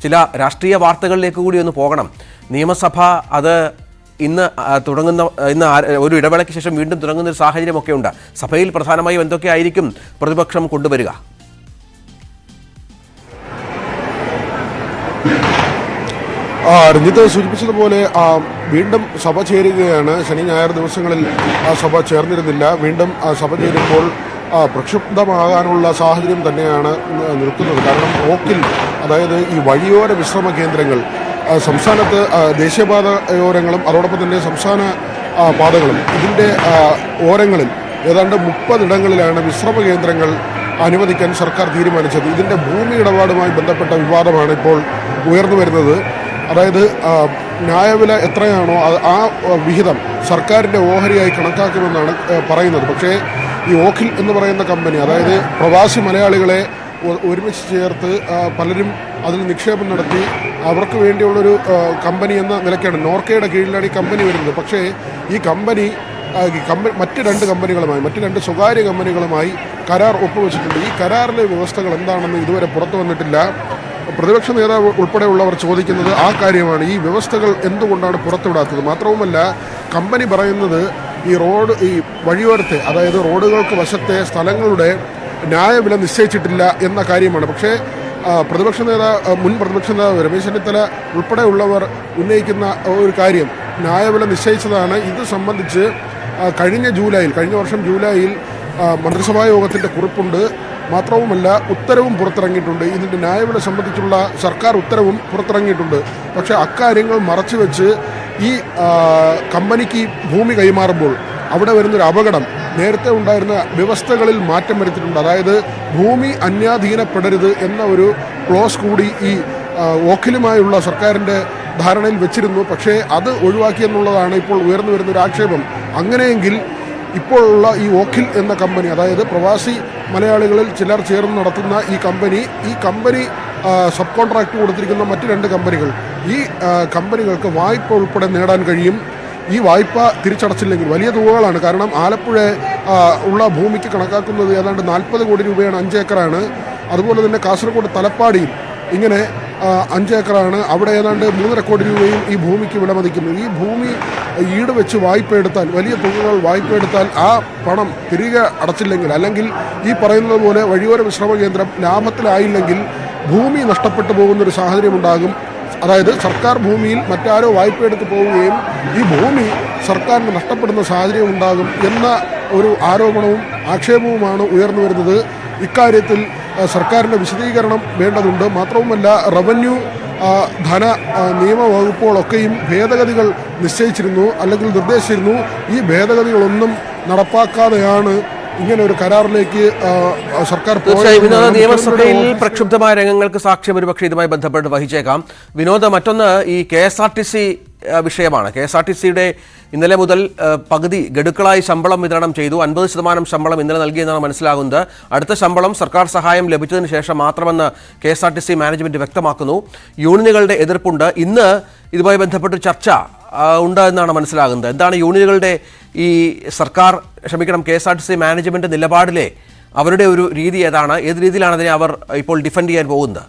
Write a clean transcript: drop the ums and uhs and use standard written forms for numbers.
ചില രാഷ്ട്രീയ വാർത്തകളിലേക്ക് കൂടി ഒന്ന് പോകണം. നിയമസഭ അത് ഇന്ന് ഒരു ഇടവേളയ്ക്ക് ശേഷം വീണ്ടും തുടങ്ങുന്ന ഒരു സാഹചര്യമൊക്കെ ഉണ്ട്. സഭയിൽ പ്രധാനമായും എന്തൊക്കെയായിരിക്കും പ്രതിപക്ഷം കൊണ്ടുവരിക? രഞ്ജിത്ത് സൂചിപ്പിച്ചതുപോലെ വീണ്ടും സഭ ചേരുകയാണ്. ശനി ഞായർ ദിവസങ്ങളിൽ സഭ ചേർന്നിരുന്നില്ല. വീണ്ടും സഭ ചേരുമ്പോൾ പ്രക്ഷുബ്ധമാകാനുള്ള സാഹചര്യം തന്നെയാണ് നിൽക്കുന്നത്. കാരണം ഓക്കിൽ, അതായത് ഈ വഴിയോര വിശ്രമ കേന്ദ്രങ്ങൾ സംസ്ഥാനത്ത് ദേശീയപാതയോരങ്ങളും അതോടൊപ്പം തന്നെ സംസ്ഥാന പാതകളും ഇതിൻ്റെ ഓരങ്ങളിൽ ഏതാണ്ട് 30 ഇടങ്ങളിലാണ് വിശ്രമ കേന്ദ്രങ്ങൾ അനുവദിക്കാൻ സർക്കാർ തീരുമാനിച്ചത്. ഇതിൻ്റെ ഭൂമി ഇടപാടുമായി ബന്ധപ്പെട്ട വിവാദമാണ് ഇപ്പോൾ ഉയർന്നു വരുന്നത്. അതായത് ന്യായവില എത്രയാണോ ആ വിഹിതം സർക്കാരിൻ്റെ ഓഹരിയായി കണക്കാക്കുമെന്നാണ് പറയുന്നത്. പക്ഷേ ഈ ഓഖിൽ എന്ന് പറയുന്ന കമ്പനി, അതായത് പ്രവാസി മലയാളികളെ ഒരുമിച്ച് ചേർത്ത് പലരും അതിൽ നിക്ഷേപം നടത്തി അവർക്ക് വേണ്ടിയുള്ളൊരു കമ്പനി എന്ന നിലയ്ക്കാണ്, നോർക്കയുടെ കീഴിലാണ് ഈ കമ്പനി വരുന്നത്. പക്ഷേ ഈ കമ്പനി മറ്റ് 2 കമ്പനികളുമായി, മറ്റ് 2 സ്വകാര്യ കമ്പനികളുമായി കരാർ ഒപ്പുവെച്ചിട്ടുണ്ട്. ഈ കരാറിലെ വ്യവസ്ഥകൾ എന്താണെന്ന് ഇതുവരെ പുറത്തു വന്നിട്ടില്ല. പ്രതിപക്ഷ നേതാവ് ഉൾപ്പെടെയുള്ളവർ ചോദിക്കുന്നത് ആ കാര്യമാണ്. ഈ വ്യവസ്ഥകൾ എന്തുകൊണ്ടാണ് പുറത്തുവിടാത്തത്? മാത്രവുമല്ല, കമ്പനി പറയുന്നത് ഈ വഴിയോരത്തെ, അതായത് റോഡുകൾക്ക് വശത്തെ സ്ഥലങ്ങളുടെ ന്യായവില നിശ്ചയിച്ചിട്ടില്ല എന്ന കാര്യമാണ്. പക്ഷേ മുൻ പ്രതിപക്ഷ നേതാവ് രമേശ് ചെന്നിത്തല ഉൾപ്പെടെയുള്ളവർ ഉന്നയിക്കുന്ന ഒരു കാര്യം, ന്യായവില നിശ്ചയിച്ചതാണ്. ഇത് സംബന്ധിച്ച് കഴിഞ്ഞ വർഷം ജൂലൈയിൽ മന്ത്രിസഭാ യോഗത്തിൻ്റെ കുറിപ്പുണ്ട്. മാത്രവുമല്ല, ഉത്തരവും പുറത്തിറങ്ങിയിട്ടുണ്ട്. ഇതിൻ്റെ ന്യായവില സംബന്ധിച്ചുള്ള സർക്കാർ ഉത്തരവും പുറത്തിറങ്ങിയിട്ടുണ്ട്. പക്ഷേ അക്കാര്യങ്ങൾ മറച്ചുവെച്ച് ഈ കമ്പനിക്ക് ഭൂമി കൈമാറുമ്പോൾ അവിടെ വരുന്നൊരു അപകടം, നേരത്തെ ഉണ്ടായിരുന്ന വ്യവസ്ഥകളിൽ മാറ്റം വരുത്തിയിട്ടുണ്ട്. അതായത് ഭൂമി അന്യാധീനപ്പെടരുത് എന്ന ഒരു ക്ലോസ് കൂടി ഈ ഓഖിലുമായുള്ള സർക്കാരിൻ്റെ ധാരണയിൽ വെച്ചിരുന്നു. പക്ഷേ അത് ഒഴിവാക്കിയെന്നുള്ളതാണ് ഇപ്പോൾ ഉയർന്നു വരുന്നൊരു ആക്ഷേപം. അങ്ങനെയെങ്കിൽ ഇപ്പോഴുള്ള ഈ ഓഖിൽ എന്ന കമ്പനി, അതായത് പ്രവാസി മലയാളികളിൽ ചിലർ ചേർന്ന് നടത്തുന്ന ഈ കമ്പനി സബ് കോൺട്രാക്ട് കൊടുത്തിരിക്കുന്ന മറ്റ് 2 കമ്പനികൾ, ഈ കമ്പനികൾക്ക് വായ്പ ഉൾപ്പെടെ നേടാൻ കഴിയും. ഈ വായ്പ തിരിച്ചടച്ചില്ലെങ്കിൽ വലിയ തുകകളാണ്. കാരണം ആലപ്പുഴ ഉള്ള ഭൂമിക്ക് കണക്കാക്കുന്നത് ഏതാണ്ട് 40 കോടി രൂപയാണ്, 5 ഏക്കറാണ്. അതുപോലെ തന്നെ കാസർഗോഡ് തലപ്പാടിയിൽ ഇങ്ങനെ 5 ഏക്കറാണ്. അവിടെ ഏതാണ്ട് 3.5 കോടി രൂപയും ഈ ഭൂമിക്ക് വിലമതിക്കുന്നു. ഈ ഭൂമി ഈട് വെച്ച് വായ്പ എടുത്താൽ, വലിയ തുകകൾ വായ്പ എടുത്താൽ ആ പണം തിരികെ അടച്ചില്ലെങ്കിൽ, അല്ലെങ്കിൽ ഈ പറയുന്നത് പോലെ വഴിയോര വിശ്രമ കേന്ദ്രം ലാഭത്തിലായില്ലെങ്കിൽ ഭൂമി നഷ്ടപ്പെട്ടു പോകുന്നൊരു സാഹചര്യം ഉണ്ടാകും. അതായത് സർക്കാർ ഭൂമിയിൽ മറ്റാരോ വായ്പ എടുത്ത് പോവുകയും ഈ ഭൂമി സർക്കാരിന് നഷ്ടപ്പെടുന്ന സാഹചര്യം ഉണ്ടാകും എന്ന ഒരു ആരോപണവും ആക്ഷേപവുമാണ് ഉയർന്നു വരുന്നത്. ഇക്കാര്യത്തിൽ സർക്കാരിൻ്റെ വിശദീകരണം വേണ്ടതുണ്ട്. മാത്രവുമല്ല, റവന്യൂ ധന നിയമ വകുപ്പുകളൊക്കെയും ഭേദഗതികൾ നിശ്ചയിച്ചിരുന്നു, അല്ലെങ്കിൽ നിർദ്ദേശിച്ചിരുന്നു. ഈ ഭേദഗതികളൊന്നും നടപ്പാക്കാതെയാണ് ഇങ്ങനെ ഒരു കരാറിലേക്ക് സർക്കാർ നിയമസഭയിൽ പ്രക്ഷുബ്ധമായ രംഗങ്ങൾക്ക് സാക്ഷ്യം ഒരുപക്ഷെ ഇതുമായി ബന്ധപ്പെട്ട് വഹിച്ചേക്കാം. വിനോദ്, മറ്റൊന്ന് ഈ KSRTC വിഷയമാണ്. KSRTCയുടെ ഇന്നലെ മുതൽ പകുതി ഗഡുക്കളായി ശമ്പളം വിതരണം ചെയ്തു. 50% ശമ്പളം ഇന്നലെ നൽകിയെന്നാണ് മനസ്സിലാകുന്നത്. അടുത്ത ശമ്പളം സർക്കാർ സഹായം ലഭിച്ചതിന് ശേഷം മാത്രമെന്ന് KSRTC മാനേജ്മെന്റ് വ്യക്തമാക്കുന്നു. യൂണിയനുകളുടെ എതിർപ്പുണ്ട്. ഇന്ന് ഇതുമായി ബന്ധപ്പെട്ട് ചർച്ച ഉണ്ട് എന്നാണ് മനസ്സിലാകുന്നത്. എന്താണ് യൂണിയനുകളുടെ ഈ KSRTC മാനേജ്മെന്റ് നിലപാടിലെ അവരുടെ ഒരു രീതി ഏതാണ്? ഏത് രീതിയിലാണ് അതിനെ അവർ ഇപ്പോൾ ഡിഫെൻഡ് ചെയ്യാൻ പോകുന്നത്?